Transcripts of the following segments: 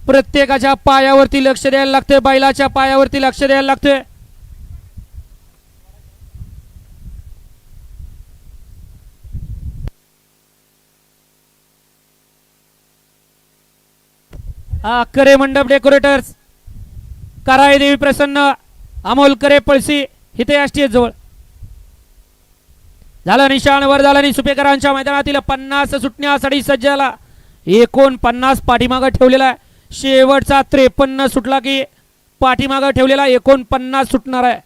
प्रत्येकाच्या पायावरती लक्ष द्यायला लागते, बैलाच्या पायावरती लक्ष द्यायला लागते. करे मंडप डेकोरेटर्स, कराळे देवी प्रसन्न, अमोल करे पळशी इथे या स्टेज जवळ. झालं निशाण वर झालं आणि सुपेकरांच्या मैदानातील 50 सुटण्यासाठी सज्ज झाला. 49 पाठीमागं ठेवलेला आहे. शेवटचा 53 सुटला की पाठीमागं ठेवलेला 49 सुटणार आहे.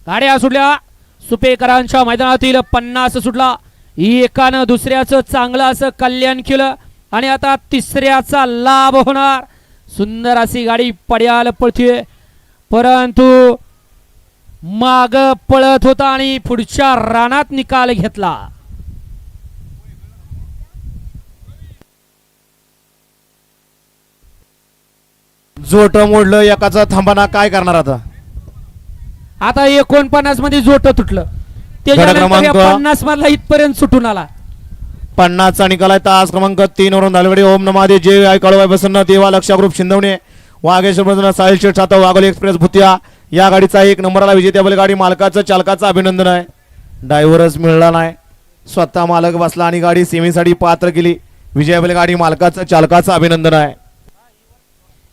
गाड्या सुटल्या. सुपेकरांच्या मैदानातील 50 सुटला. एकानं दुसऱ्याचं चांगलं असं कल्याण केलं आणि आता तिसऱ्याचा लाभ होणार. सुंदर अशी गाडी पड्याला पळतीये, परंतु माग पळत होता आणि पुढच्या रानात निकाल घेतला. जोट मोडलं एकाचा थांबाना, काय करणार आता. आता 49 मध्ये जोट तुटलं, त्याच्यानंतर 50 मधला इथपर्यंत सुटून आला. 50 चा निकाल आहे. तास क्रमांक 3 वरून धालगडी ओम नमादे जे आय कळवाय प्रसन्न देवा लक्षा ग्रुप शिंदवणे वाघेश्वर साहिल शेठ साता वाघोली एक्सप्रेस भुतिया या गाडीचा 1 नंबरला विजेत्या बैलगाडी मालकाचं चालकाचं अभिनंदन आहे. ड्रायव्हरच मिळाला नाही, स्वतः मालक बसला आणि गाडी सेमीसाठी पात्र केली. विजय बैलगाडी मालकाचं चालकाचं अभिनंदन आहे.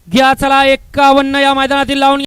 घ्या चला 51 या मैदानातील लावून